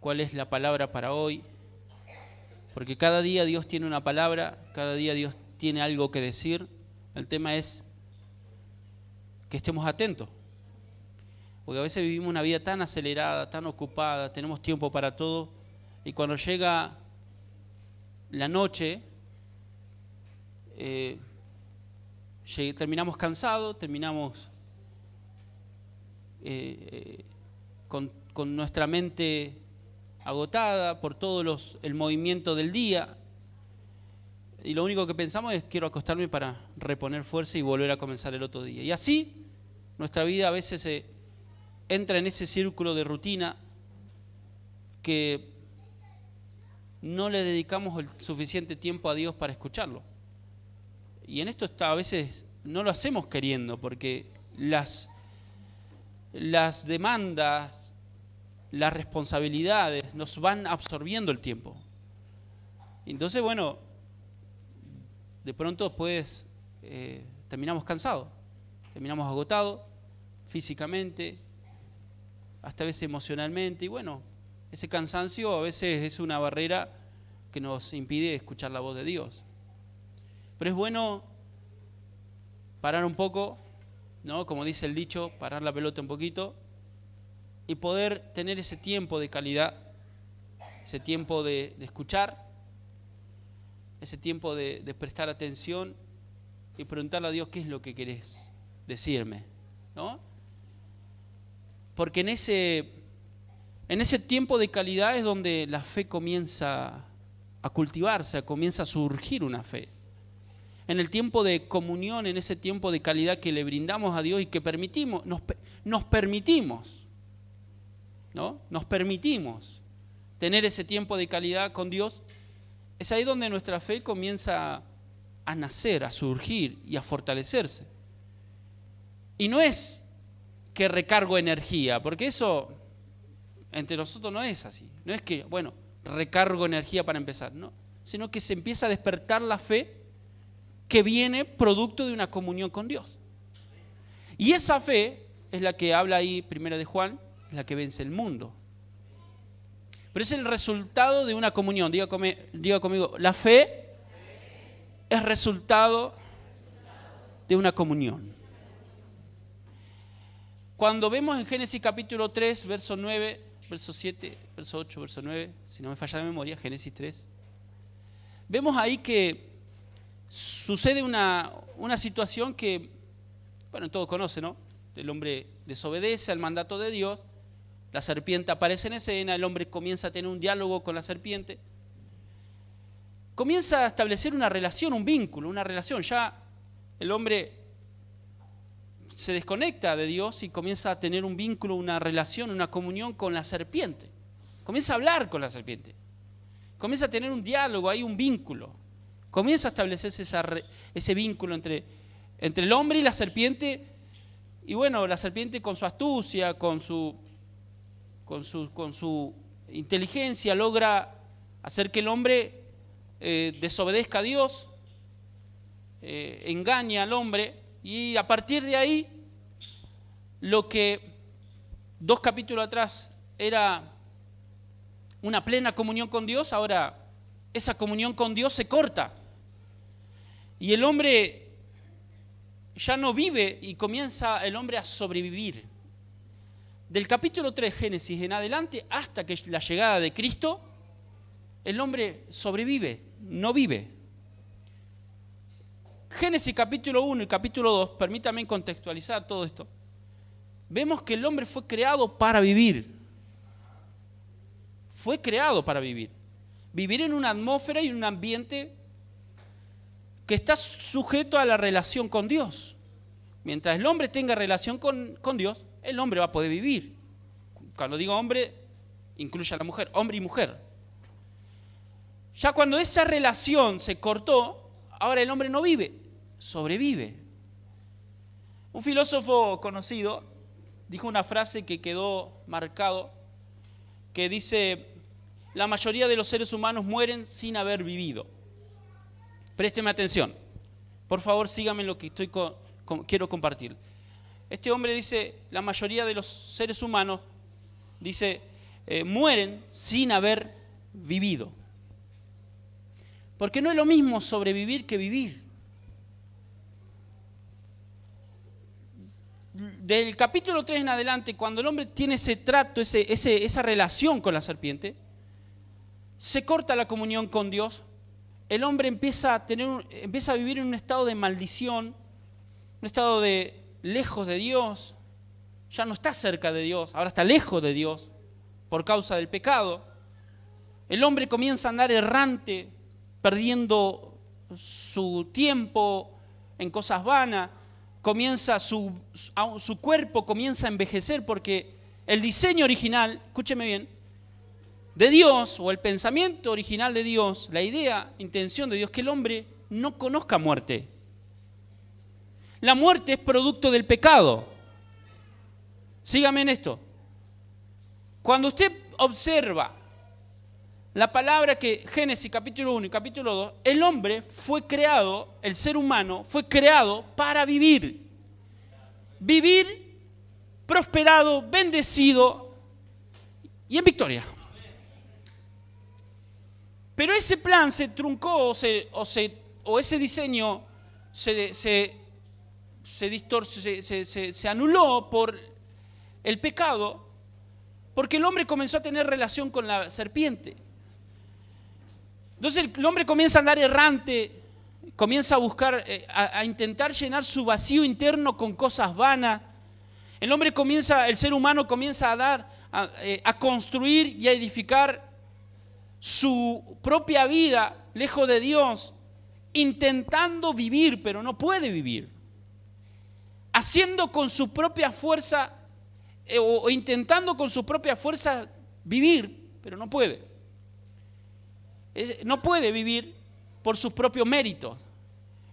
cuál es la palabra para hoy, porque cada día Dios tiene una palabra, cada día Dios tiene algo que decir. El tema es que estemos atentos, porque a veces vivimos una vida tan acelerada, tan ocupada, tenemos tiempo para todo, y cuando llega la noche, terminamos cansados, terminamos con nuestra mente agotada por todo el movimiento del día, y lo único que pensamos es: quiero acostarme para reponer fuerza y volver a comenzar el otro día. Y así nuestra vida a veces entra en ese círculo de rutina que no le dedicamos el suficiente tiempo a Dios para escucharlo. Y en esto a veces no lo hacemos queriendo, porque las demandas, las responsabilidades nos van absorbiendo el tiempo. Entonces, bueno, de pronto después terminamos cansados, terminamos agotados físicamente, hasta a veces emocionalmente, y bueno, ese cansancio a veces es una barrera que nos impide escuchar la voz de Dios. Pero es bueno parar un poco, ¿no? Como dice el dicho, parar la pelota un poquito y poder tener ese tiempo de calidad, ese tiempo de escuchar, ese tiempo de prestar atención y preguntarle a Dios: ¿qué es lo que querés decirme? ¿No? Porque en ese tiempo de calidad es donde la fe comienza a cultivarse, comienza a surgir una fe. En el tiempo de comunión, en ese tiempo de calidad que le brindamos a Dios y que nos permitimos, ¿no? Nos permitimos tener ese tiempo de calidad con Dios. Es ahí donde nuestra fe comienza a nacer, a surgir y a fortalecerse. Y no es que recargo energía, porque eso entre nosotros no es así. No es que, bueno, recargo energía para empezar, no, sino que se empieza a despertar la fe que viene producto de una comunión con Dios. Y esa fe es la que habla ahí 1 de Juan, es la que vence el mundo. Pero es el resultado de una comunión. Diga conmigo, la fe es resultado de una comunión. Cuando vemos en Génesis capítulo 3, verso 9, verso 7, verso 8, verso 9, si no me falla la memoria, Génesis 3, vemos ahí que sucede una situación que, bueno, todos conocen, ¿no? El hombre desobedece al mandato de Dios, la serpiente aparece en escena, el hombre comienza a tener un diálogo con la serpiente, comienza a establecer una relación, un vínculo, una relación. Ya el hombre se desconecta de Dios y comienza a tener un vínculo, una relación, una comunión con la serpiente. Comienza a hablar con la serpiente, comienza a tener un diálogo, hay un vínculo. Comienza a establecerse ese vínculo entre el hombre y la serpiente. Y bueno, la serpiente con su astucia, con su inteligencia, logra hacer que el hombre desobedezca a Dios, engaña al hombre. Y a partir de ahí, lo que 2 capítulos atrás era una plena comunión con Dios, ahora esa comunión con Dios se corta. Y el hombre ya no vive y comienza el hombre a sobrevivir. Del capítulo 3 Génesis en adelante hasta que la llegada de Cristo, el hombre sobrevive, no vive. Génesis capítulo 1 y capítulo 2, permítanme contextualizar todo esto. Vemos que el hombre fue creado para vivir. Fue creado para vivir. Vivir en una atmósfera y en un ambiente que está sujeto a la relación con Dios. Mientras el hombre tenga relación con Dios, el hombre va a poder vivir. Cuando digo hombre, incluye a la mujer, hombre y mujer. Ya cuando esa relación se cortó, ahora el hombre no vive, sobrevive. Un filósofo conocido dijo una frase que quedó marcado, que dice: la mayoría de los seres humanos mueren sin haber vivido. Présteme atención, por favor, síganme lo que quiero compartir. Este hombre dice: la mayoría de los seres humanos, dice, mueren sin haber vivido. Porque no es lo mismo sobrevivir que vivir. Del capítulo 3 en adelante, cuando el hombre tiene ese trato, esa relación con la serpiente, se corta la comunión con Dios, el hombre empieza a vivir en un estado de maldición, un estado de lejos de Dios, ya no está cerca de Dios, ahora está lejos de Dios por causa del pecado. El hombre comienza a andar errante, perdiendo su tiempo en cosas vanas, su cuerpo comienza a envejecer porque el diseño original, escúcheme bien, de Dios, o el pensamiento original de Dios, la idea, intención de Dios, que el hombre no conozca muerte. La muerte es producto del pecado. Sígame en esto. Cuando usted observa la palabra que Génesis capítulo 1 y capítulo 2, el hombre fue creado, el ser humano fue creado para vivir. Vivir prosperado, bendecido y en victoria. Pero ese plan se truncó o ese diseño se anuló por el pecado, porque el hombre comenzó a tener relación con la serpiente. Entonces el hombre comienza a andar errante, comienza a buscar, a intentar llenar su vacío interno con cosas vanas. El ser humano comienza a construir y a edificar su propia vida lejos de Dios, intentando vivir, pero no puede vivir. Haciendo con su propia fuerza, o intentando con su propia fuerza vivir, pero no puede. No puede vivir por sus propios méritos.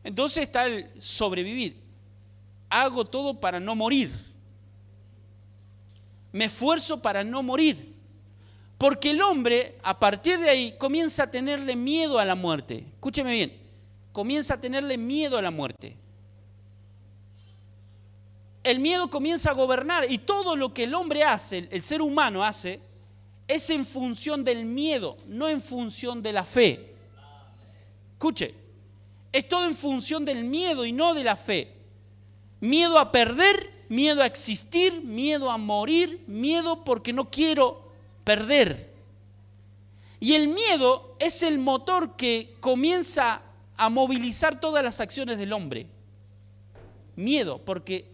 Entonces está el sobrevivir. Hago todo para no morir. Me esfuerzo para no morir. Porque el hombre, a partir de ahí, comienza a tenerle miedo a la muerte. Escúcheme bien. Comienza a tenerle miedo a la muerte. El miedo comienza a gobernar y todo lo que el hombre hace, el ser humano hace, es en función del miedo, no en función de la fe. Escuche, es todo en función del miedo y no de la fe. Miedo a perder, miedo a existir, miedo a morir, miedo porque no quiero perder. Y el miedo es el motor que comienza a movilizar todas las acciones del hombre. Miedo, porque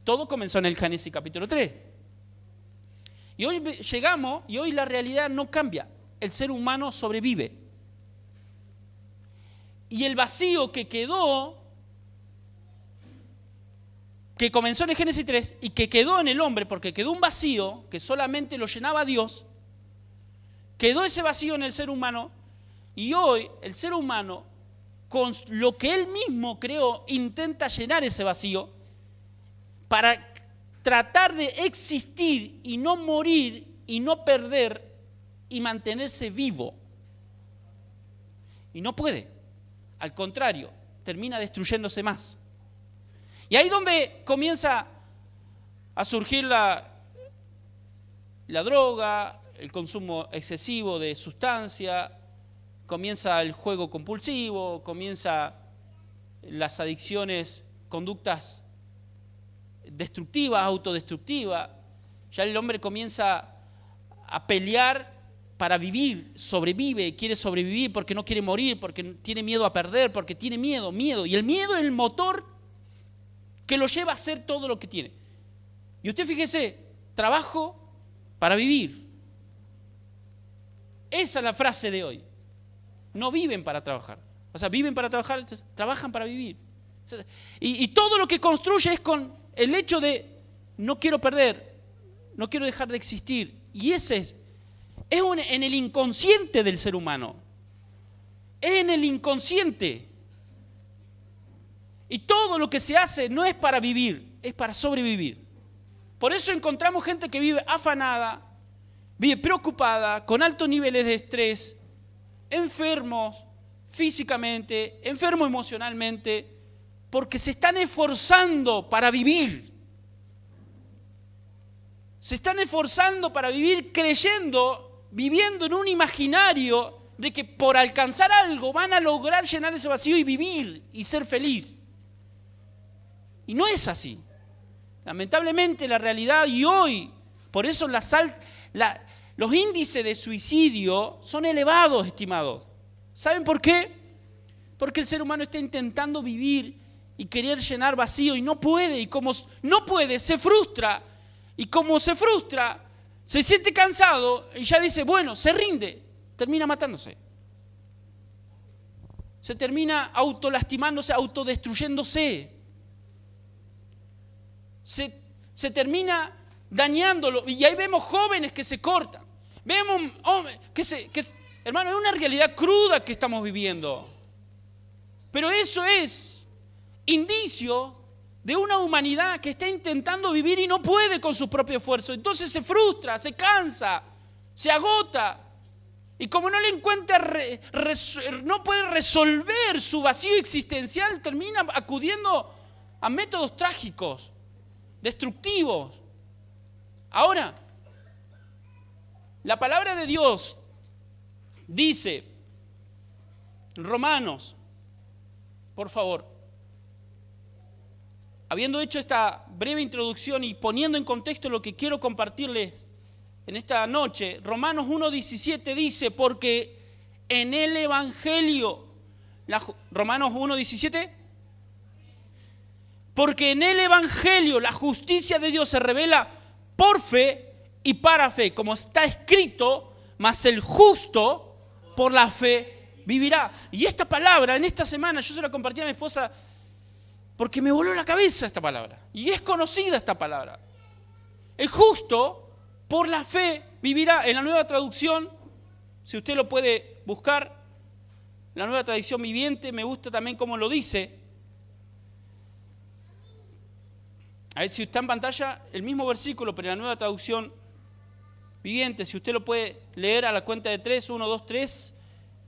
todo comenzó en el Génesis capítulo 3. Y hoy llegamos y hoy la realidad no cambia. El ser humano sobrevive. Y el vacío que quedó, que comenzó en el Génesis 3 y que quedó en el hombre, porque quedó un vacío que solamente lo llenaba Dios, quedó ese vacío en el ser humano y hoy el ser humano, con lo que él mismo creó, intenta llenar ese vacío para tratar de existir y no morir y no perder y mantenerse vivo. Y no puede. Al contrario, termina destruyéndose más. Y ahí es donde comienza a surgir la droga, el consumo excesivo de sustancia, comienza el juego compulsivo, comienza las adicciones, conductas destructivas, autodestructivas. Ya el hombre comienza a pelear para vivir, sobrevive, quiere sobrevivir porque no quiere morir, porque tiene miedo a perder, porque tiene miedo. Y el miedo es el motor que lo lleva a hacer todo lo que tiene. Y usted fíjese, trabajo para vivir. Esa es la frase de hoy. No viven para trabajar. O sea, viven para trabajar, entonces, trabajan para vivir. Y todo lo que construye es con el hecho de no quiero perder, no quiero dejar de existir. Y ese es en el inconsciente del ser humano. Es en el inconsciente. Y todo lo que se hace no es para vivir, es para sobrevivir. Por eso encontramos gente que vive afanada, vive preocupada, con altos niveles de estrés, enfermos físicamente, enfermos emocionalmente, porque se están esforzando para vivir. se están esforzando para vivir creyendo, viviendo en un imaginario de que por alcanzar algo van a lograr llenar ese vacío y vivir y ser feliz. Y no es así. Lamentablemente la realidad, y hoy, por eso los índices de suicidio son elevados, estimados. ¿Saben por qué? Porque el ser humano está intentando vivir y querer llenar vacío y no puede. Y como no puede, se frustra. Y como se frustra, se siente cansado y ya dice, bueno, se rinde. Termina matándose. Se termina autolastimándose, autodestruyéndose. Se termina dañándolo. Y ahí vemos jóvenes que se cortan. Vemos hombres hermano, es una realidad cruda que estamos viviendo. Pero eso es indicio de una humanidad que está intentando vivir y no puede con su propio esfuerzo. Entonces se frustra, se cansa, se agota. Y como no le encuentra, no puede resolver su vacío existencial, termina acudiendo a métodos trágicos, destructivos. Ahora, la palabra de Dios dice, Romanos, por favor, habiendo hecho esta breve introducción y poniendo en contexto lo que quiero compartirles en esta noche, Romanos 1:17 dice, porque en el Evangelio, Romanos 1:17, porque en el Evangelio la justicia de Dios se revela por fe y para fe, como está escrito, mas el justo por la fe vivirá. Y esta palabra, en esta semana, yo se la compartí a mi esposa porque me voló la cabeza esta palabra. Y es conocida esta palabra. El justo por la fe vivirá. En la Nueva Traducción, si usted lo puede buscar, la Nueva Traducción Viviente, me gusta también cómo lo dice. A ver si está en pantalla el mismo versículo, pero en la Nueva Traducción Viviente, si usted lo puede leer a la cuenta de 3, 1, 2, 3,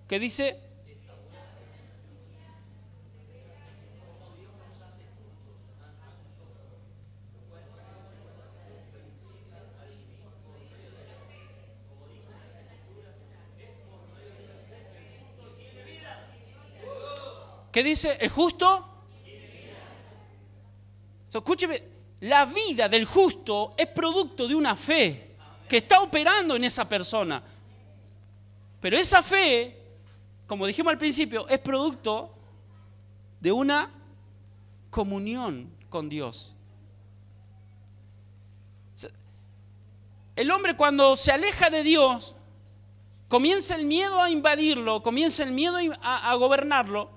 que dice: ¿qué dice? ¿El justo? Escúcheme, la vida del justo es producto de una fe que está operando en esa persona. Pero esa fe, como dijimos al principio, es producto de una comunión con Dios. El hombre, cuando se aleja de Dios, comienza el miedo a invadirlo, comienza el miedo a gobernarlo.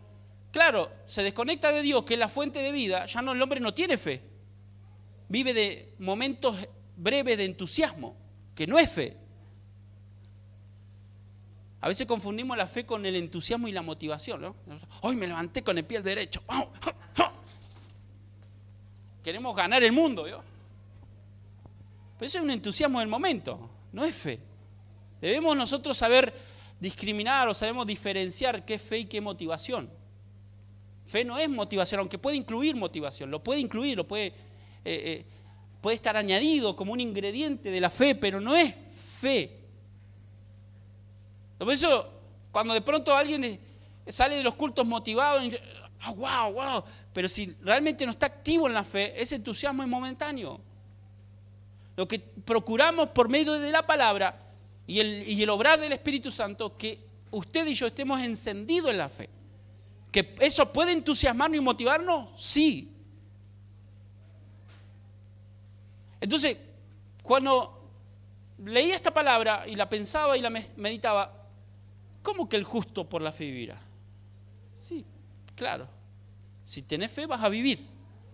Claro, se desconecta de Dios, que es la fuente de vida, ya no, el hombre no tiene fe. Vive de momentos breves de entusiasmo, que no es fe. A veces confundimos la fe con el entusiasmo y la motivación, ¿no? Hoy me levanté con el pie derecho. Queremos ganar el mundo, ¿no? Pero eso es un entusiasmo del momento, no es fe. Debemos nosotros saber discriminar o sabemos diferenciar qué es fe y qué es motivación. Fe no es motivación, aunque puede incluir motivación, lo puede incluir, puede estar añadido como un ingrediente de la fe, pero no es fe. Por eso, cuando de pronto alguien sale de los cultos motivado, y dice, wow, pero si realmente no está activo en la fe, ese entusiasmo es momentáneo. Lo que procuramos por medio de la palabra y el obrar del Espíritu Santo, que usted y yo estemos encendidos en la fe. ¿Que eso puede entusiasmarnos y motivarnos? Sí. Entonces, cuando leía esta palabra y la pensaba y la meditaba, ¿cómo que el justo por la fe vivirá? Sí, claro. Si tenés fe vas a vivir.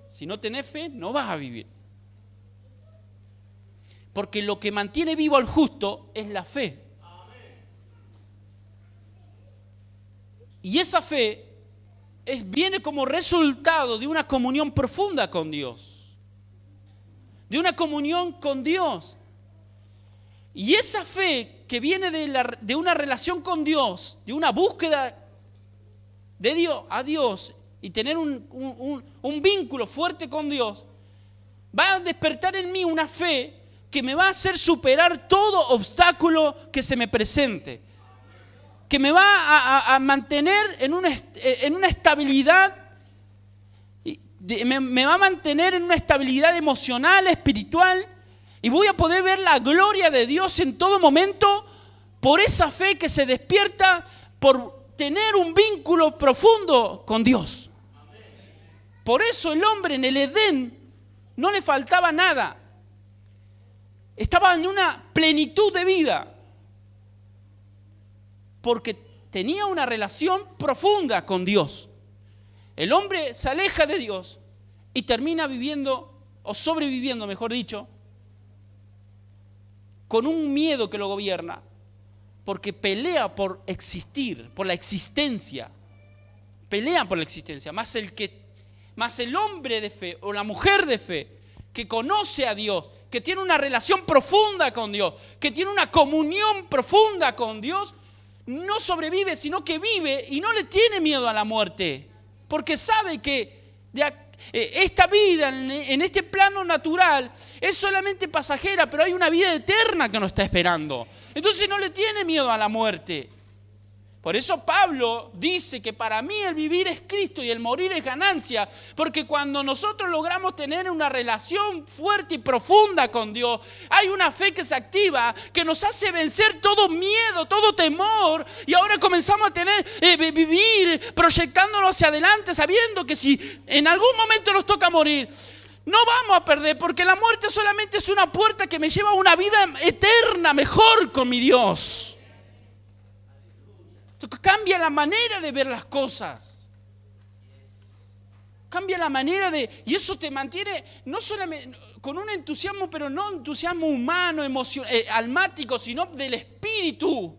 Si no tenés fe no vas a vivir. Porque lo que mantiene vivo al justo es la fe. Y esa fe viene como resultado de una comunión profunda con Dios. De una comunión con Dios. Y esa fe que viene de una relación con Dios, de una búsqueda de Dios a Dios y tener un vínculo fuerte con Dios, va a despertar en mí una fe que me va a hacer superar todo obstáculo que se me presente, que me va a mantener en una estabilidad, me va a mantener en una estabilidad emocional, espiritual, y voy a poder ver la gloria de Dios en todo momento por esa fe que se despierta por tener un vínculo profundo con Dios. Por eso el hombre en el Edén no le faltaba nada. Estaba en una plenitud de vida. Porque tenía una relación profunda con Dios. El hombre se aleja de Dios y termina viviendo, o sobreviviendo, mejor dicho, con un miedo que lo gobierna. Porque pelea por existir, por la existencia. Pelean por la existencia. Más el hombre de fe o la mujer de fe que conoce a Dios, que tiene una relación profunda con Dios, que tiene una comunión profunda con Dios, no sobrevive, sino que vive y no le tiene miedo a la muerte. Porque sabe que esta vida en este plano natural es solamente pasajera, pero hay una vida eterna que nos está esperando. Entonces no le tiene miedo a la muerte. Por eso Pablo dice que para mí el vivir es Cristo y el morir es ganancia, porque cuando nosotros logramos tener una relación fuerte y profunda con Dios, hay una fe que se activa, que nos hace vencer todo miedo, todo temor, y ahora comenzamos a vivir proyectándonos hacia adelante, sabiendo que si en algún momento nos toca morir, no vamos a perder, porque la muerte solamente es una puerta que me lleva a una vida eterna, mejor con mi Dios. Cambia la manera de ver las cosas. Cambia la manera y eso te mantiene no solamente con un entusiasmo, pero no entusiasmo humano, almático, sino del espíritu.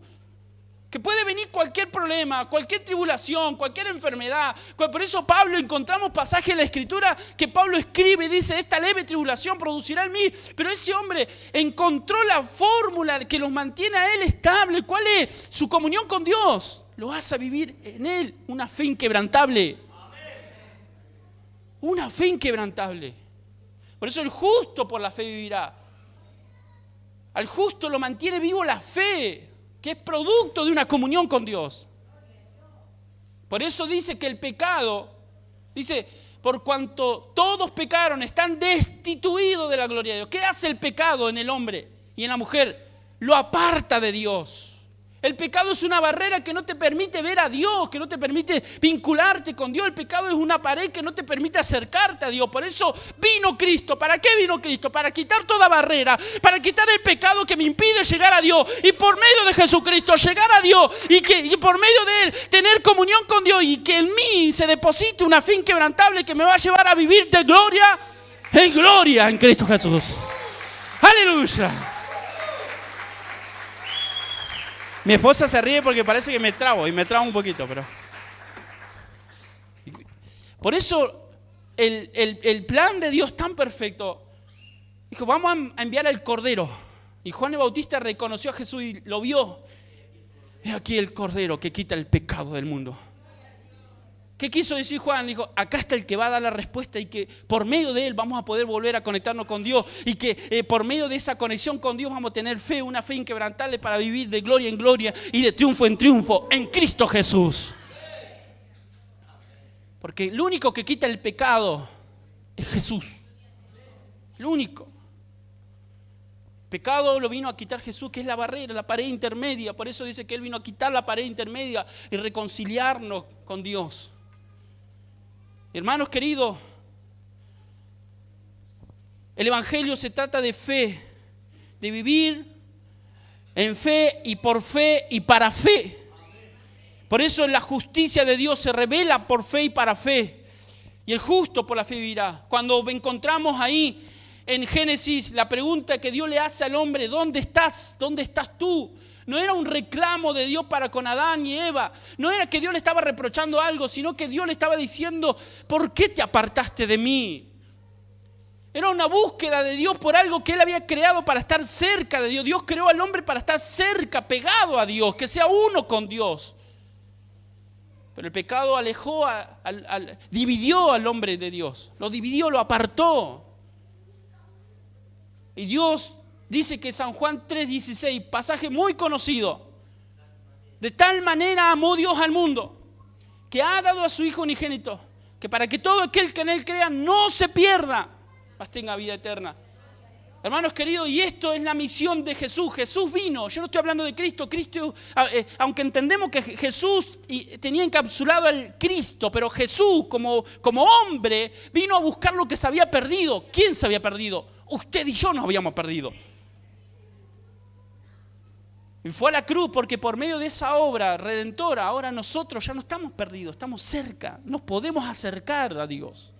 Que puede venir cualquier problema, cualquier tribulación, cualquier enfermedad. Por eso Pablo, encontramos pasajes en la Escritura que Pablo escribe y dice: esta leve tribulación producirá en mí. Pero ese hombre encontró la fórmula que los mantiene a él estable. ¿Cuál es? Su comunión con Dios. Lo hace vivir en él una fe inquebrantable. Una fe inquebrantable. Por eso el justo por la fe vivirá. Al justo lo mantiene vivo la fe, que es producto de una comunión con Dios. Por eso dice que el pecado, dice, por cuanto todos pecaron, están destituidos de la gloria de Dios. ¿Qué hace el pecado en el hombre y en la mujer? Lo aparta de Dios. El pecado es una barrera que no te permite ver a Dios, que no te permite vincularte con Dios. El pecado es una pared que no te permite acercarte a Dios. Por eso vino Cristo. ¿Para qué vino Cristo? Para quitar toda barrera, para quitar el pecado que me impide llegar a Dios. Y por medio de Jesucristo llegar a Dios y por medio de Él tener comunión con Dios y que en mí se deposite una fe inquebrantable que me va a llevar a vivir de gloria en gloria en Cristo Jesús. ¡Aleluya! Mi esposa se ríe porque parece que me trabo y me trabo un poquito, pero... Por eso el plan de Dios tan perfecto, dijo: vamos a enviar al Cordero. Y Juan el Bautista reconoció a Jesús y lo vio. He aquí el Cordero que quita el pecado del mundo. ¿Qué quiso decir Juan? Dijo: acá está el que va a dar la respuesta y que por medio de él vamos a poder volver a conectarnos con Dios y que por medio de esa conexión con Dios vamos a tener fe, una fe inquebrantable para vivir de gloria en gloria y de triunfo en triunfo en Cristo Jesús. Porque el único que quita el pecado es Jesús. El único. Pecado lo vino a quitar Jesús, que es la barrera, la pared intermedia. Por eso dice que Él vino a quitar la pared intermedia y reconciliarnos con Dios. Hermanos queridos, el Evangelio se trata de fe, de vivir en fe y para fe. Por eso la justicia de Dios se revela por fe y para fe. Y el justo por la fe vivirá. Cuando encontramos ahí en Génesis la pregunta que Dios le hace al hombre: ¿dónde estás? ¿Dónde estás tú? No era un reclamo de Dios para con Adán y Eva. No era que Dios le estaba reprochando algo, sino que Dios le estaba diciendo: ¿por qué te apartaste de mí? Era una búsqueda de Dios por algo que Él había creado para estar cerca de Dios. Dios creó al hombre para estar cerca, pegado a Dios, que sea uno con Dios. Pero el pecado alejó, dividió al hombre de Dios. Lo dividió, lo apartó. Y Dios Dice que San Juan 3:16, pasaje muy conocido. De tal manera amó Dios al mundo, que ha dado a su Hijo unigénito, que para que todo aquel que en Él crea no se pierda, mas tenga vida eterna. Hermanos queridos, y esto es la misión de Jesús. Jesús vino, yo no estoy hablando de Cristo. Cristo, aunque entendemos que Jesús tenía encapsulado al Cristo, pero Jesús como hombre vino a buscar lo que se había perdido. ¿Quién se había perdido? Usted y yo nos habíamos perdido. Y fue a la cruz porque por medio de esa obra redentora, ahora nosotros ya no estamos perdidos, estamos cerca, nos podemos acercar a Dios.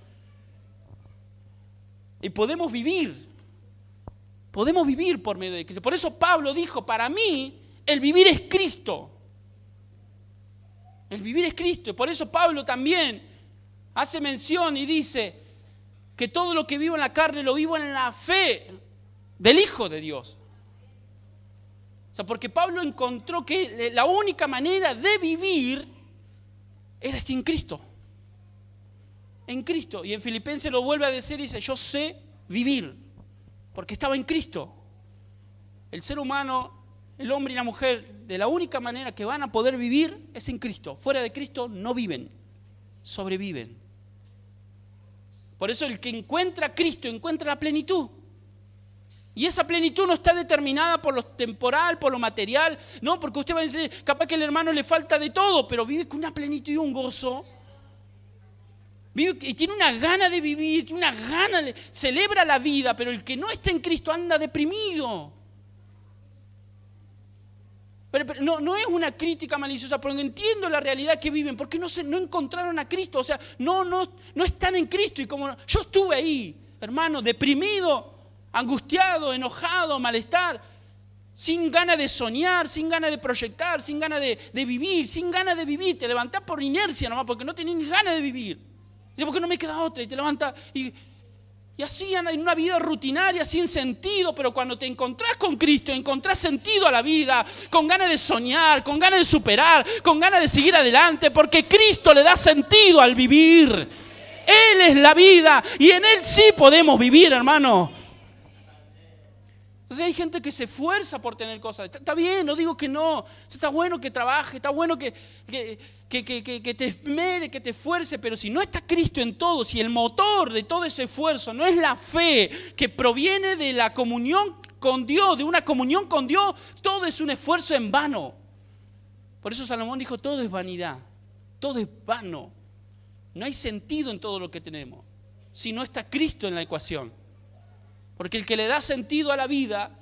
Y podemos vivir por medio de Cristo. Por eso Pablo dijo, para mí el vivir es Cristo. El vivir es Cristo. Por eso Pablo también hace mención y dice que todo lo que vivo en la carne lo vivo en la fe del Hijo de Dios. O sea, porque Pablo encontró que la única manera de vivir era estar en Cristo. En Cristo. Y en Filipenses lo vuelve a decir y dice, yo sé vivir, porque estaba en Cristo. El ser humano, el hombre y la mujer, de la única manera que van a poder vivir es en Cristo. Fuera de Cristo no viven, sobreviven. Por eso el que encuentra a Cristo encuentra la plenitud. Y esa plenitud no está determinada por lo temporal, por lo material. No, porque usted va a decir, capaz que al hermano le falta de todo, pero vive con una plenitud y un gozo. Vive y tiene una gana de vivir, tiene una gana, celebra la vida, pero el que no está en Cristo anda deprimido. Pero no es una crítica maliciosa, porque entiendo la realidad que viven, porque no encontraron a Cristo, o sea, no están en Cristo. Y como yo estuve ahí, hermano, deprimido, angustiado, enojado, malestar, sin ganas de soñar, sin ganas de proyectar, sin ganas de vivir, sin ganas de vivir. Te levantás por inercia nomás, porque no tenés ni ganas de vivir. Y porque no me queda otra, y te levantás y así en una vida rutinaria, sin sentido. Pero cuando te encontrás con Cristo, encontrás sentido a la vida, con ganas de soñar, con ganas de superar, con ganas de seguir adelante, porque Cristo le da sentido al vivir. Él es la vida y en Él sí podemos vivir, hermano. Entonces hay gente que se esfuerza por tener cosas. Está bien, no digo que no. Está bueno que trabaje, está bueno que te esmere, que te esfuerce. Pero si no está Cristo en todo, si el motor de todo ese esfuerzo no es la fe que proviene de la comunión con Dios, de una comunión con Dios, todo es un esfuerzo en vano. Por eso Salomón dijo, todo es vanidad, todo es vano. No hay sentido en todo lo que tenemos si no está Cristo en la ecuación. Porque el que le da sentido a la vida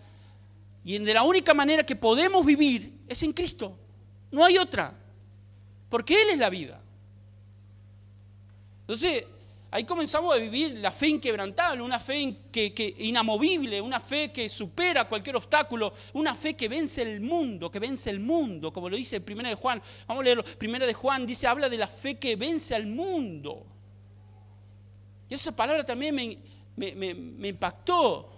y de la única manera que podemos vivir es en Cristo. No hay otra. Porque Él es la vida. Entonces, ahí comenzamos a vivir la fe inquebrantable, una fe inamovible, una fe que supera cualquier obstáculo, una fe que vence el mundo, como lo dice 1 de Juan. Vamos a leerlo. 1 de Juan dice, habla de la fe que vence al mundo. Y esa palabra también me impactó.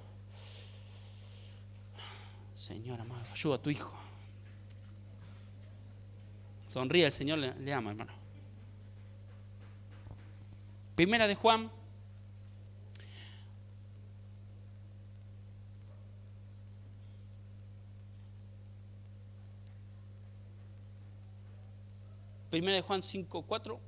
Señor amado, ayuda a tu hijo. Sonríe, el Señor le ama, hermano. 1 de Juan. Primera de Juan 5:4.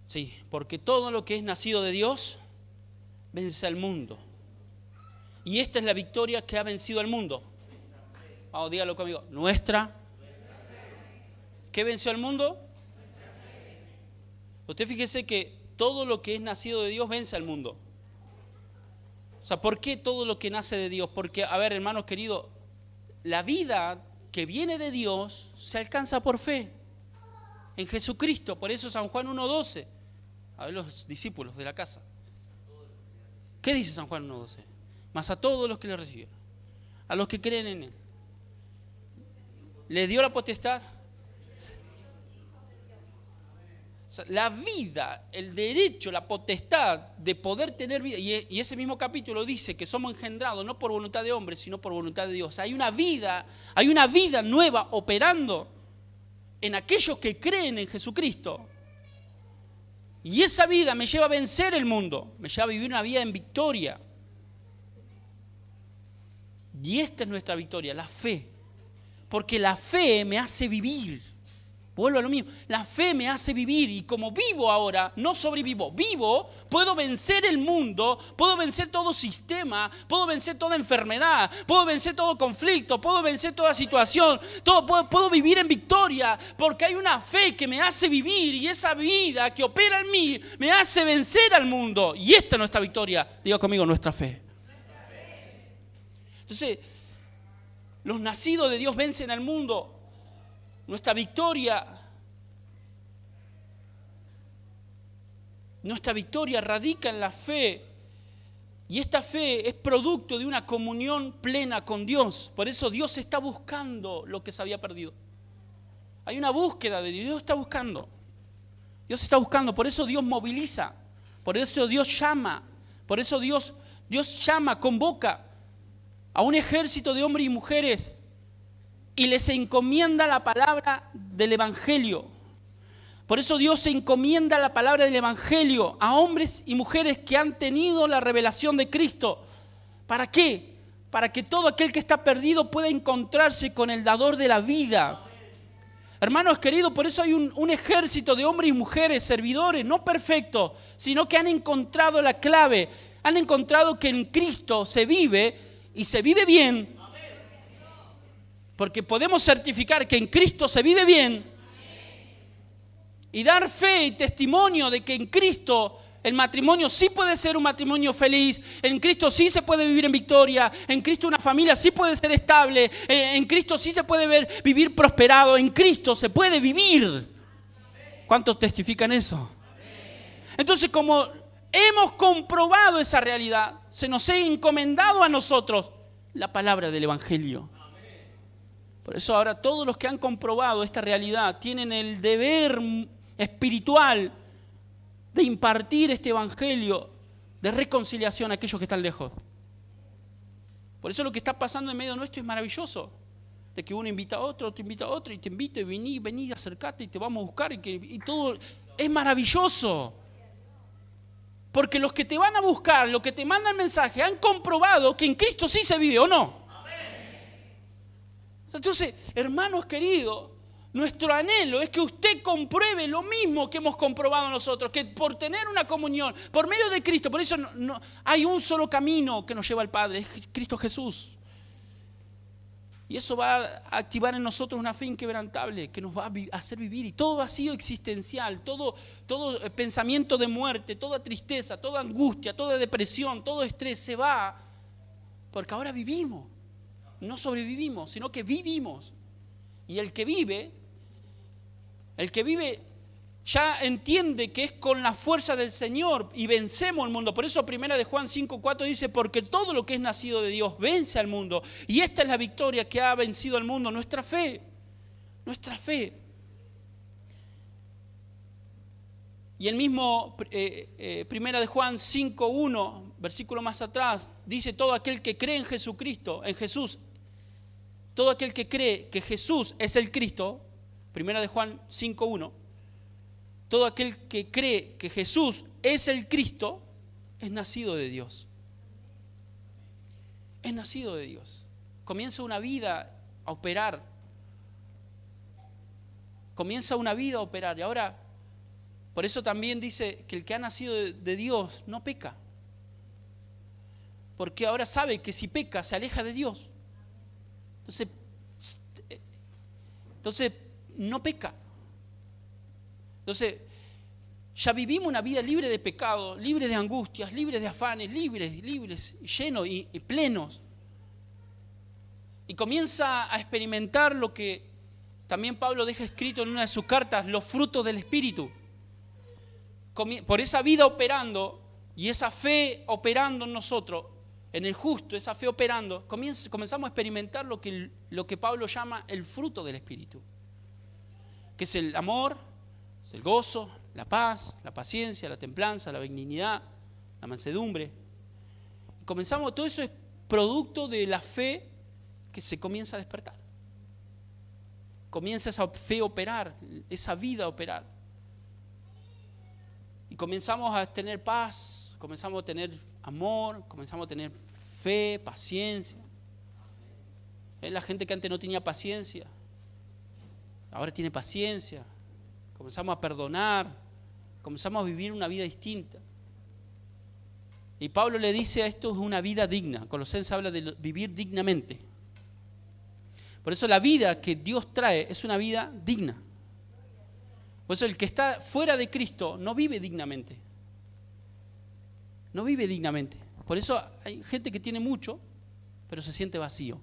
Sí, porque todo lo que es nacido de Dios vence al mundo. Y esta es la victoria que ha vencido al mundo. Vamos, dígalo conmigo. Nuestra. ¿Qué venció al mundo? Usted fíjese que todo lo que es nacido de Dios vence al mundo. O sea, ¿por qué todo lo que nace de Dios? Porque, a ver, hermanos queridos, la vida que viene de Dios se alcanza por fe en Jesucristo. Por eso San Juan 1:12. A ver los discípulos de la casa. ¿Qué dice San Juan 1:12? Mas a todos los que le recibieron, a los que creen en Él, les dio la potestad. sea, la vida, el derecho, la potestad de poder tener vida. Y ese mismo capítulo dice que somos engendrados no por voluntad de hombre, sino por voluntad de Dios. Hay una vida nueva operando en aquellos que creen en Jesucristo. Y esa vida me lleva a vencer el mundo, me lleva a vivir una vida en victoria. Y esta es nuestra victoria, la fe. Porque la fe me hace vivir. Vuelvo a lo mismo. La fe me hace vivir. Y como vivo ahora, no sobrevivo, vivo, puedo vencer el mundo, puedo vencer todo sistema, puedo vencer toda enfermedad, puedo vencer todo conflicto, puedo vencer toda situación, puedo vivir en victoria. Porque hay una fe que me hace vivir y esa vida que opera en mí me hace vencer al mundo. Y esta es nuestra victoria. Diga conmigo, nuestra fe. Entonces, los nacidos de Dios vencen al mundo. Nuestra victoria radica en la fe. Y esta fe es producto de una comunión plena con Dios. Por eso Dios está buscando lo que se había perdido. Hay una búsqueda de Dios. Dios está buscando. Dios está buscando. Por eso Dios moviliza. Por eso Dios llama. Por eso Dios llama, convoca a un ejército de hombres y mujeres y les encomienda la palabra del Evangelio. Por eso Dios se encomienda la palabra del Evangelio a hombres y mujeres que han tenido la revelación de Cristo. ¿Para qué? Para que todo aquel que está perdido pueda encontrarse con el dador de la vida. Hermanos queridos, por eso hay un ejército de hombres y mujeres, servidores, no perfectos, sino que han encontrado la clave. Han encontrado que en Cristo se vive y se vive bien. Porque podemos certificar que en Cristo se vive bien y dar fe y testimonio de que en Cristo el matrimonio sí puede ser un matrimonio feliz, en Cristo sí se puede vivir en victoria, en Cristo una familia sí puede ser estable, en Cristo sí se puede vivir prosperado, en Cristo se puede vivir. ¿Cuántos testifican eso? Entonces, como hemos comprobado esa realidad, se nos ha encomendado a nosotros la palabra del Evangelio. Por eso ahora todos los que han comprobado esta realidad tienen el deber espiritual de impartir este evangelio de reconciliación a aquellos que están lejos. Por eso lo que está pasando en medio nuestro es maravilloso. De que uno invita a otro, otro invita a otro y te invita y vení, acercate y te vamos a buscar y todo es maravilloso. Porque los que te van a buscar, los que te mandan el mensaje, han comprobado que en Cristo sí se vive, ¿o no? Entonces, hermanos queridos, nuestro anhelo es que usted compruebe lo mismo que hemos comprobado nosotros, que por tener una comunión, por medio de Cristo, por eso no, hay un solo camino que nos lleva al Padre, es Cristo Jesús. Y eso va a activar en nosotros una fe inquebrantable que nos va a hacer vivir. Y todo vacío existencial, todo pensamiento de muerte, toda tristeza, toda angustia, toda depresión, todo estrés se va, porque ahora vivimos. No sobrevivimos, sino que vivimos. Y el que vive ya entiende que es con la fuerza del Señor y vencemos el mundo. Por eso 1 de Juan 5:4 dice, porque todo lo que es nacido de Dios vence al mundo. Y esta es la victoria que ha vencido al mundo, nuestra fe. Nuestra fe. Y el mismo 1 de Juan 5:1, versículo más atrás, dice, todo aquel que cree en Jesucristo, en Jesús, todo aquel que cree que Jesús es el Cristo, 1 de Juan 5:1, todo aquel que cree que Jesús es el Cristo, es nacido de Dios. Es nacido de Dios. Comienza una vida a operar. Comienza una vida a operar. Y ahora, por eso también dice que el que ha nacido de Dios no peca. Porque ahora sabe que si peca se aleja de Dios. Entonces no peca. Entonces ya vivimos una vida libre de pecado, libre de angustias, libre de afanes, libres, llenos y plenos. Y comienza a experimentar lo que también Pablo deja escrito en una de sus cartas, los frutos del Espíritu. Por esa vida operando y esa fe operando en nosotros, en el justo, esa fe operando, comenzamos a experimentar lo que Pablo llama el fruto del Espíritu, que es el amor, es el gozo, la paz, la paciencia, la templanza, la benignidad, la mansedumbre. Comenzamos, todo eso es producto de la fe que se comienza a despertar. Comienza esa fe a operar, esa vida a operar. Y comenzamos a tener paz, comenzamos a tener amor, comenzamos a tener fe, paciencia. Es la gente que antes no tenía paciencia, ahora tiene paciencia. Comenzamos a perdonar, comenzamos a vivir una vida distinta. Y Pablo le dice a esto es una vida digna. Colosenses habla de vivir dignamente. Por eso la vida que Dios trae es una vida digna. Por eso el que está fuera de Cristo no vive dignamente. No vive dignamente. Por eso hay gente que tiene mucho, pero se siente vacío.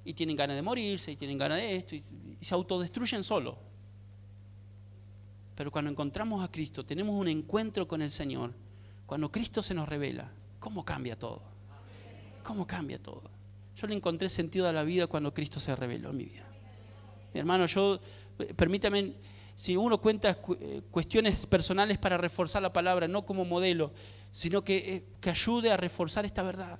Y tienen ganas de morirse, y tienen ganas de esto, y se autodestruyen solos. Pero cuando encontramos a Cristo, tenemos un encuentro con el Señor, cuando Cristo se nos revela, ¿cómo cambia todo? ¿Cómo cambia todo? Yo le encontré sentido a la vida cuando Cristo se reveló en mi vida. Mi hermano, permítame, si uno cuenta cuestiones personales para reforzar la palabra, no como modelo, sino que ayude a reforzar esta verdad.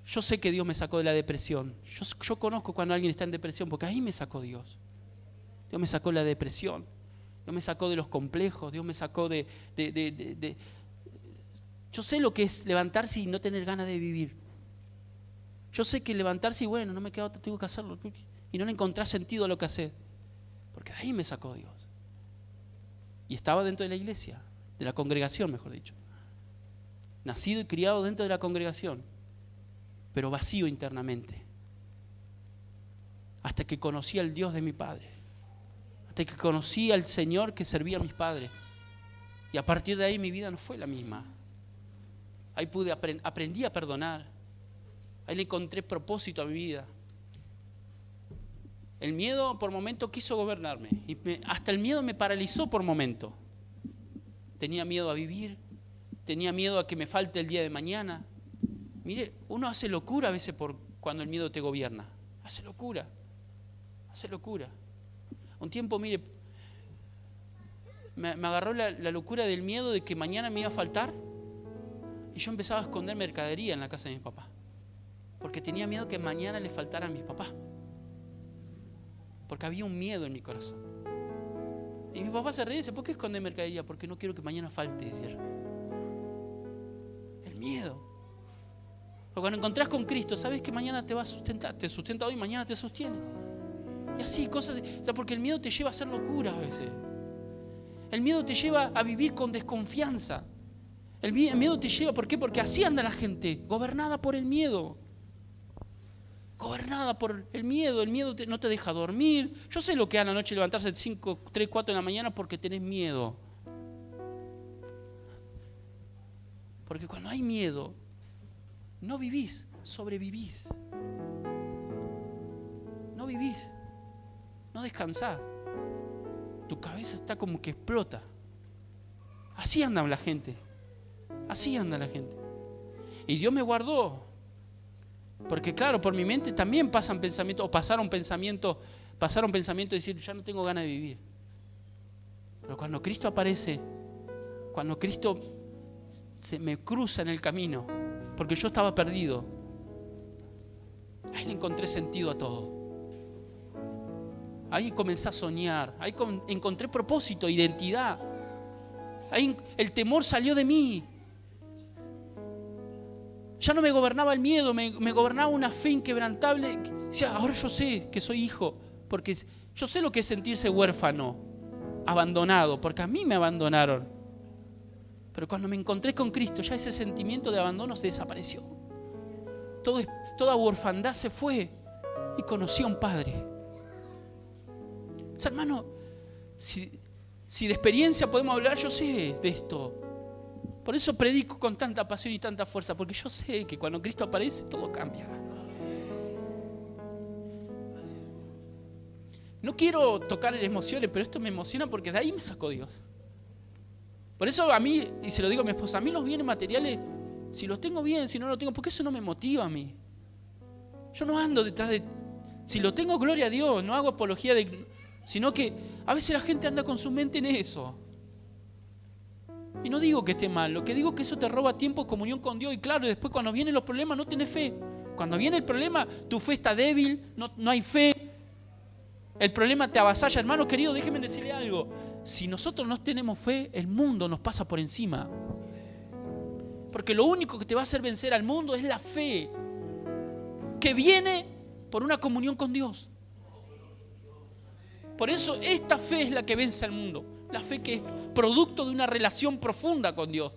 Yo sé que Dios me sacó de la depresión. Yo conozco cuando alguien está en depresión, porque ahí me sacó Dios. Dios me sacó de la depresión. Dios me sacó de los complejos. Dios me sacó de... Yo sé lo que es levantarse y no tener ganas de vivir. Yo sé que levantarse y bueno, no me queda otra, tengo que hacerlo. Y no le encontré sentido a lo que hacer. Porque de ahí me sacó Dios. Y estaba dentro de la iglesia, de la congregación, mejor dicho. Nacido y criado dentro de la congregación, pero vacío internamente. Hasta que conocí al Dios de mi padre. Hasta que conocí al Señor que servía a mis padres. Y a partir de ahí mi vida no fue la misma. Ahí aprendí a perdonar. Ahí le encontré propósito a mi vida. El miedo por momento quiso gobernarme. Y hasta el miedo me paralizó por momento. Tenía miedo a vivir. Tenía miedo a que me falte el día de mañana. Mire, uno hace locura a veces cuando el miedo te gobierna. Hace locura. Hace locura. Un tiempo, mire, me agarró la locura del miedo de que mañana me iba a faltar. Y yo empezaba a esconder mercadería en la casa de mis papás. Porque tenía miedo que mañana le faltara a mis papás. Porque había un miedo en mi corazón. Y mi papá se reía y dice, ¿por qué esconder mercadería? Porque no quiero que mañana falte, decía yo. El miedo. Pero cuando encontrás con Cristo, sabes que mañana te va a sustentar. Te sustenta hoy, mañana te sostiene. Y así, cosas. O sea, porque el miedo te lleva a hacer locuras a veces. El miedo te lleva a vivir con desconfianza. El miedo te lleva, ¿por qué? Porque así anda la gente, gobernada por el miedo. Gobernada por el miedo no te deja dormir. Yo sé lo que es a la noche levantarse a 5, 3, 4 de la mañana porque tenés miedo. Porque cuando hay miedo, no vivís, sobrevivís. No vivís, no descansás. Tu cabeza está como que explota. Así anda la gente. Así anda la gente. Y Dios me guardó. Porque claro, por mi mente también pasaron pensamientos de decir, ya no tengo ganas de vivir. Pero cuando Cristo aparece, cuando Cristo se me cruza en el camino, porque yo estaba perdido, ahí le encontré sentido a todo. Ahí comencé a soñar, ahí encontré propósito, identidad. Ahí el temor salió de mí. Ya no me gobernaba el miedo, me gobernaba una fe inquebrantable. Decía, ahora yo sé que soy hijo, porque yo sé lo que es sentirse huérfano, abandonado, porque a mí me abandonaron. Pero cuando me encontré con Cristo, ya ese sentimiento de abandono se desapareció. Toda orfandad se fue y conocí a un Padre. O sea, hermano, si de experiencia podemos hablar, yo sé de esto. Por eso predico con tanta pasión y tanta fuerza, porque yo sé que cuando Cristo aparece todo cambia. No quiero tocar emociones, pero esto me emociona porque de ahí me sacó Dios. Por eso a mí, y se lo digo a mi esposa, a mí los bienes materiales, si los tengo bien, si no los tengo, porque eso no me motiva a mí. Yo no ando detrás de... Si lo tengo, gloria a Dios, no hago apología de... Sino que a veces la gente anda con su mente en eso. Y no digo que esté mal, lo que digo es que eso te roba tiempo, comunión con Dios. Y claro, después cuando vienen los problemas no tenés fe. Cuando viene el problema, tu fe está débil, no hay fe. El problema te avasalla. Hermano querido, déjeme decirle algo. Si nosotros no tenemos fe, el mundo nos pasa por encima. Porque lo único que te va a hacer vencer al mundo es la fe, que viene por una comunión con Dios. Por eso esta fe es la que vence al mundo. La fe que es producto de una relación profunda con Dios.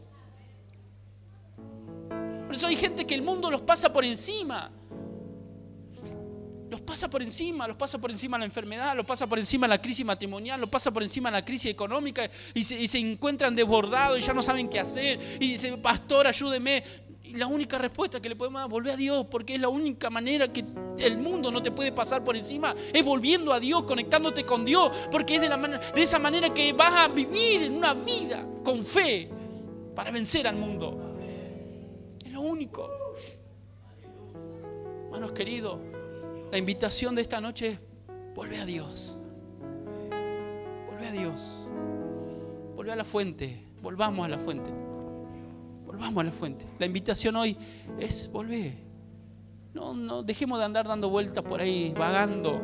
Por eso hay gente que el mundo los pasa por encima. Los pasa por encima la enfermedad, los pasa por encima la crisis matrimonial, los pasa por encima la crisis económica y se encuentran desbordados y ya no saben qué hacer. Y dicen, pastor, ayúdeme. Y la única respuesta que le podemos dar, volver a Dios, porque es la única manera que el mundo no te puede pasar por encima, es volviendo a Dios, conectándote con Dios, porque es de esa manera que vas a vivir en una vida con fe para vencer al mundo. Es lo único. Hermanos queridos, la invitación de esta noche es: vuelve a Dios. Vuelve a Dios. Vuelve a la fuente. Volvamos a la fuente. Volvamos a la fuente. La invitación hoy es: volver. No dejemos de andar dando vueltas por ahí, vagando.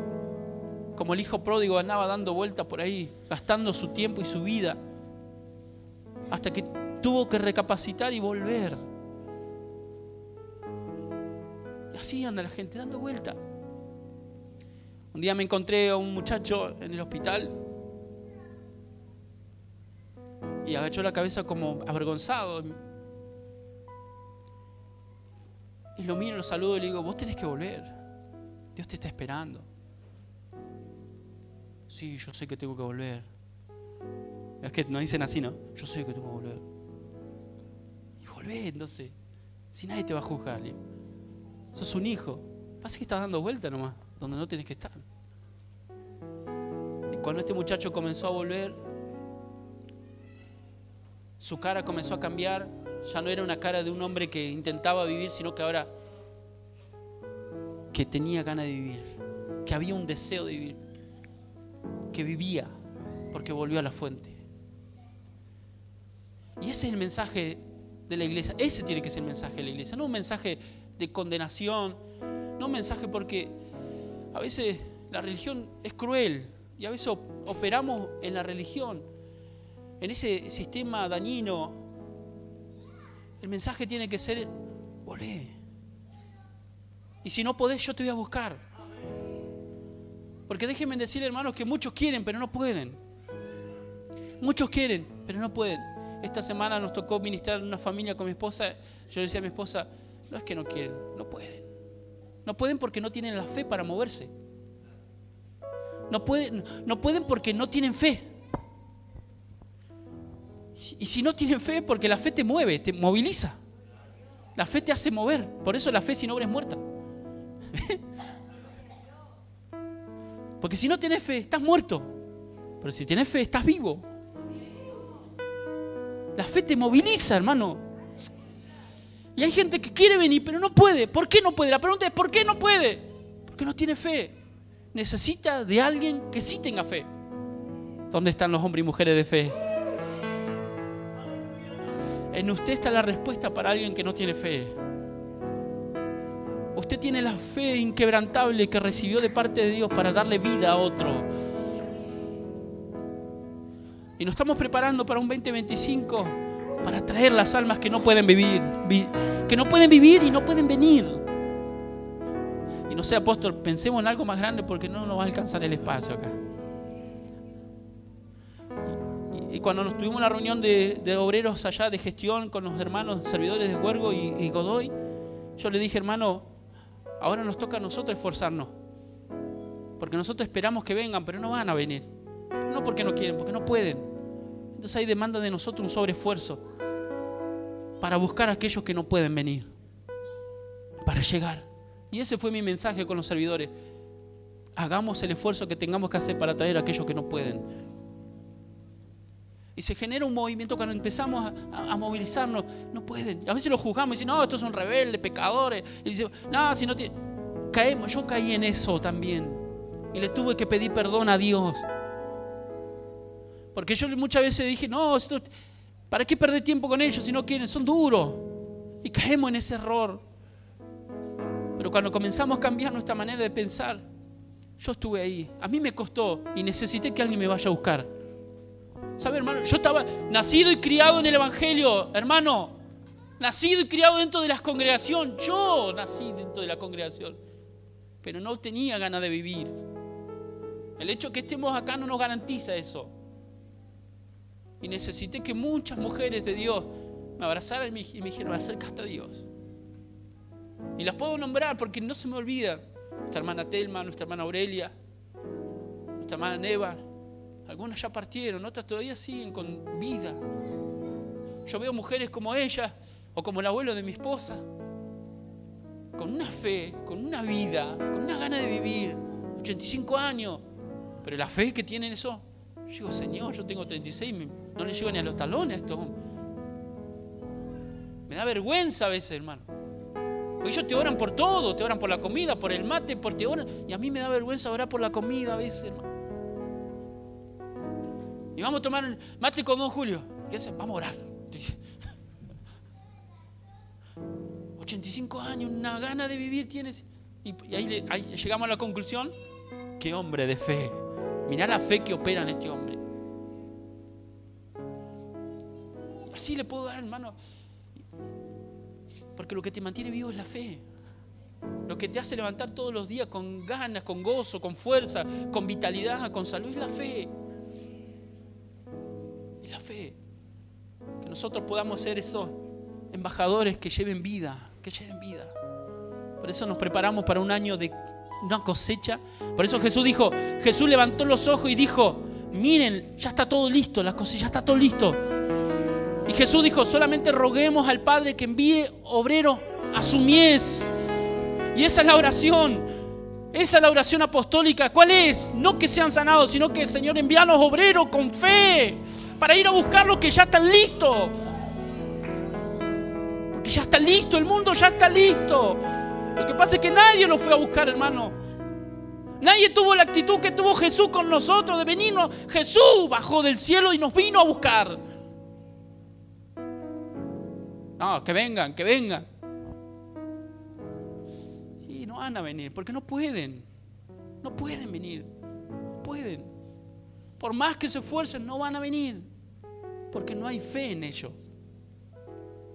Como el hijo pródigo andaba dando vueltas por ahí, gastando su tiempo y su vida. Hasta que tuvo que recapacitar y volver. Y así anda la gente, dando vueltas. Un día me encontré a un muchacho en el hospital y agachó la cabeza como avergonzado. Y lo miro, lo saludo y le digo: vos tenés que volver. Dios te está esperando. Sí, yo sé que tengo que volver. Es que nos dicen así, ¿no? Yo sé que tengo que volver. Y volvé entonces. Si nadie te va a juzgar. Sos un hijo. Pasa que estás dando vuelta nomás, donde no tenés que estar. Y cuando este muchacho comenzó a volver, su cara comenzó a cambiar. Ya no era una cara de un hombre que intentaba vivir, sino que ahora que tenía ganas de vivir, que había un deseo de vivir, que vivía porque volvió a la fuente. Y ese es el mensaje de la iglesia. Ese tiene que ser el mensaje de la iglesia, no un mensaje de condenación, no un mensaje, porque a veces la religión es cruel y a veces operamos en la religión, en ese sistema dañino. El mensaje tiene que ser: volvé. Y si no podés, yo te voy a buscar. Porque déjenme decir, hermanos, que muchos quieren, pero no pueden. Muchos quieren, pero no pueden. Esta semana nos tocó ministrar en una familia con mi esposa. Yo le decía a mi esposa: no es que no quieren, no pueden. No pueden porque no tienen la fe para moverse. No pueden porque no tienen fe. Y si no tienen fe, porque la fe te mueve, te moviliza. La fe te hace mover. Por eso la fe sin obra es muerta. Porque si no tienes fe, estás muerto. Pero si tienes fe, estás vivo. La fe te moviliza, hermano. Y hay gente que quiere venir, pero no puede. ¿Por qué no puede? La pregunta es: ¿por qué no puede? Porque no tiene fe. Necesita de alguien que sí tenga fe. ¿Dónde están los hombres y mujeres de fe? En usted está la respuesta para alguien que no tiene fe. Usted tiene la fe inquebrantable que recibió de parte de Dios para darle vida a otro. Y nos estamos preparando para un 2025 para traer las almas que no pueden vivir, que no pueden vivir y no pueden venir. Y no sé, apóstol, pensemos en algo más grande porque no nos va a alcanzar el espacio acá. Y cuando nos tuvimos una reunión de obreros allá de gestión con los hermanos servidores de Huergo y Godoy, yo le dije: hermano, ahora nos toca a nosotros esforzarnos. Porque nosotros esperamos que vengan, pero no van a venir. No porque no quieren, porque no pueden. Entonces hay demanda de nosotros un sobreesfuerzo para buscar a aquellos que no pueden venir, para llegar. Y ese fue mi mensaje con los servidores: hagamos el esfuerzo que tengamos que hacer para traer a aquellos que no pueden. Y se genera un movimiento cuando empezamos a movilizarnos. No pueden. A veces los juzgamos y dicen: no, estos son rebeldes, pecadores. Y dicen: no, si no tienen. Caemos. Yo caí en eso también. Y le tuve que pedir perdón a Dios. Porque yo muchas veces dije, no, ¿para qué perder tiempo con ellos si no quieren? Son duros. Y caemos en ese error. Pero cuando comenzamos a cambiar nuestra manera de pensar, yo estuve ahí. A mí me costó y necesité que alguien me vaya a buscar. ¿Sabe, hermano? Yo estaba nacido y criado en el Evangelio, hermano. Nacido y criado dentro de la congregación. Yo nací dentro de la congregación. Pero no tenía ganas de vivir. El hecho de que estemos acá no nos garantiza eso. Y necesité que muchas mujeres de Dios me abrazaran y me dijeron, acércate a Dios. Y las puedo nombrar porque no se me olvida. Nuestra hermana Telma, nuestra hermana Aurelia, nuestra hermana Neva. Algunas ya partieron, otras todavía siguen con vida. Yo veo mujeres como ella o como el abuelo de mi esposa, con una fe, con una vida, con una gana de vivir, 85 años. Pero la fe que tienen eso, yo digo, Señor, yo tengo 36, no le llego ni a los talones a estos hombres. Me da vergüenza a veces, hermano. Porque ellos te oran por todo, te oran por la comida, por el mate, te oran. Y a mí me da vergüenza orar por la comida a veces, hermano. Y vamos a tomar el mate con don Julio. ¿Qué hace? Vamos a orar. 85 años, una gana de vivir tienes. Y ahí llegamos a la conclusión, qué hombre de fe. Mirá la fe que opera en este hombre. Así le puedo dar, hermano. Porque lo que te mantiene vivo es la fe. Lo que te hace levantar todos los días con ganas, con gozo, con fuerza, con vitalidad, con salud, es la fe. Es la fe. Que nosotros podamos ser esos embajadores que lleven vida, que lleven vida. Por eso nos preparamos para un año de una cosecha. Por eso Jesús levantó los ojos y dijo, miren, ya está todo listo, la cosecha, ya está todo listo. Y Jesús dijo, solamente roguemos al Padre que envíe obreros a su mies. Y esa es la oración. Esa es la oración apostólica. ¿Cuál es? No que sean sanados, sino que, Señor, envíanos obreros con fe para ir a buscar los que ya están listos. Porque ya está listo, el mundo ya está listo. Lo que pasa es que nadie lo fue a buscar, hermano. Nadie tuvo la actitud que tuvo Jesús con nosotros de venirnos. Jesús bajó del cielo y nos vino a buscar. No, que vengan, que vengan. Sí, no van a venir, porque no pueden. No pueden venir. No pueden. Por más que se esfuercen, no van a venir. Porque no hay fe en ellos.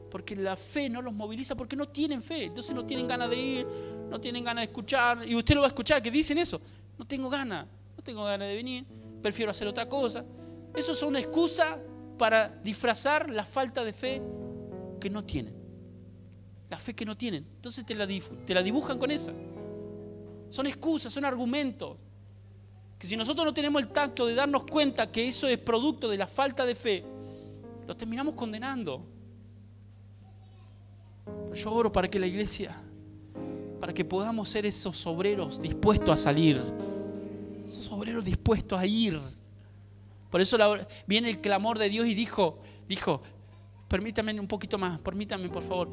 Porque la fe no los moviliza, porque no tienen fe. Entonces no tienen ganas de ir, no tienen ganas de escuchar. Y usted lo va a escuchar, que dicen eso. No tengo ganas de venir, prefiero hacer otra cosa. Eso es una excusa para disfrazar la falta de fe que no tienen. La fe que no tienen. Entonces te la dibujan con esa. Son excusas, son argumentos. Que si nosotros no tenemos el tacto de darnos cuenta que eso es producto de la falta de fe, lo terminamos condenando. Pero yo oro para que la iglesia, para que podamos ser esos obreros dispuestos a salir, esos obreros dispuestos a ir. Por eso viene el clamor de Dios y dijo, permítame un poquito más, permítame por favor.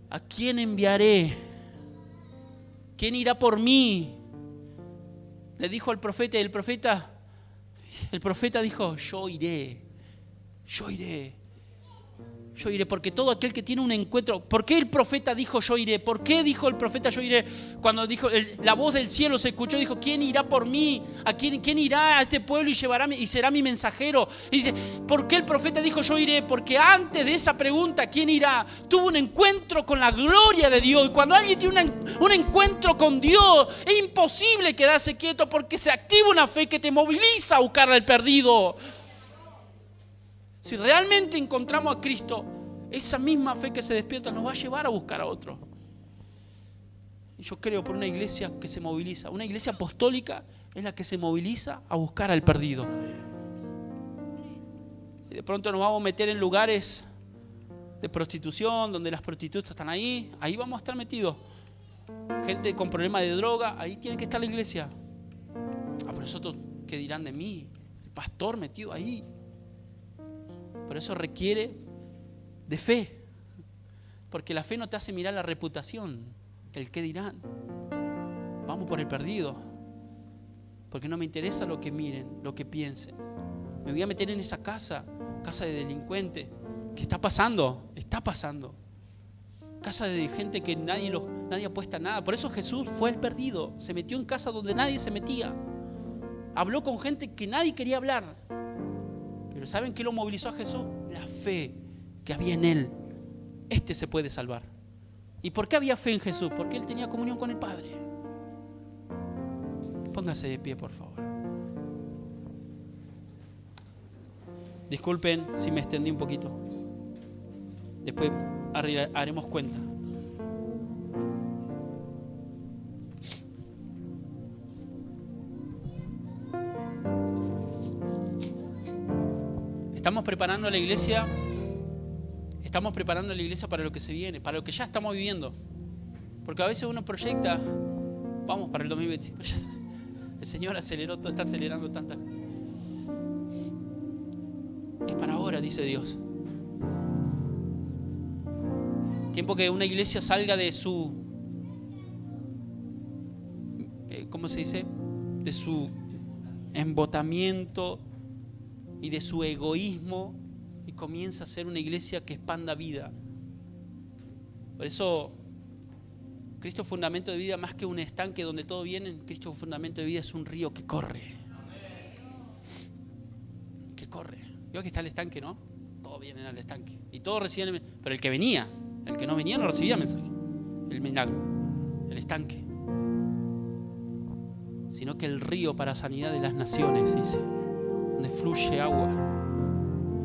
¿A quién enviaré? ¿Quién irá por mí? Le dijo al profeta, y el profeta dijo, yo iré, porque todo aquel que tiene un encuentro. ¿Por qué el profeta dijo yo iré? ¿Por qué dijo el profeta yo iré? Cuando dijo, la voz del cielo se escuchó, dijo, ¿quién irá por mí? ¿Quién irá a este pueblo y será mi mensajero? Y dice, ¿por qué el profeta dijo yo iré? Porque antes de esa pregunta, ¿quién irá? Tuvo un encuentro con la gloria de Dios. Y cuando alguien tiene un encuentro con Dios, es imposible quedarse quieto, porque se activa una fe que te moviliza a buscar al perdido. Si realmente encontramos a Cristo, esa misma fe que se despierta nos va a llevar a buscar a otro. Y yo creo por una iglesia que se moviliza. Una iglesia apostólica es la que se moviliza a buscar al perdido. Y de pronto nos vamos a meter en lugares de prostitución, donde las prostitutas están ahí. Ahí vamos a estar metidos. Gente con problemas de droga, ahí tiene que estar la iglesia. Pero nosotros, ¿qué dirán de mí? El pastor metido ahí. Por eso requiere de fe. Porque la fe no te hace mirar la reputación, el qué dirán. Vamos por el perdido. Porque no me interesa lo que miren, lo que piensen. Me voy a meter en esa casa de delincuentes. ¿Qué está pasando? Está pasando. Casa de gente que nadie apuesta nada. Por eso Jesús fue el perdido. Se metió en casa donde nadie se metía. Habló con gente que nadie quería hablar. Pero ¿saben qué lo movilizó a Jesús? La fe que había en Él. Este se puede salvar. ¿Y por qué había fe en Jesús? Porque Él tenía comunión con el Padre. Póngase de pie, por favor. Disculpen si me extendí un poquito. Después haremos cuenta. Estamos preparando a la iglesia para lo que se viene, para lo que ya estamos viviendo. Porque a veces uno proyecta, vamos para el 2020. El Señor aceleró todo, está acelerando tantas. Es para ahora, dice Dios. Tiempo que una iglesia salga de su, ¿cómo se dice? De su embotamiento y de su egoísmo y comienza a ser una iglesia que expanda vida. Por eso Cristo es fundamento de vida, más que un estanque donde todo viene. Cristo es fundamento de vida, es un río que corre. Que corre. Veo que está el estanque, ¿no? Todos vienen al estanque y todos reciben, pero el que venía, el que no venía no recibía mensaje, el milagro, el estanque. Sino que el río para sanidad de las naciones, dice, donde fluye agua.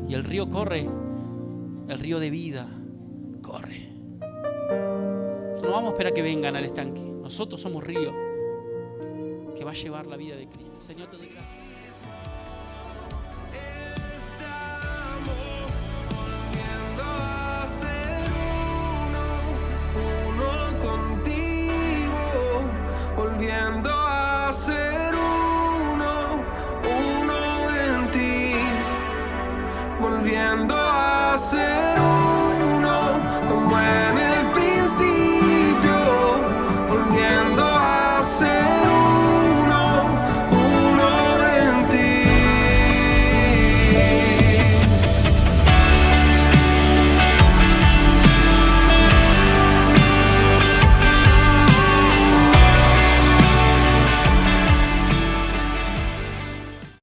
Y el río corre, el río de vida corre. No vamos a esperar que vengan al estanque. Nosotros somos río que va a llevar la vida de Cristo. Señor, te doy gracias. Volviendo a ser uno en ti, volviendo a ser uno como en el principio, volviendo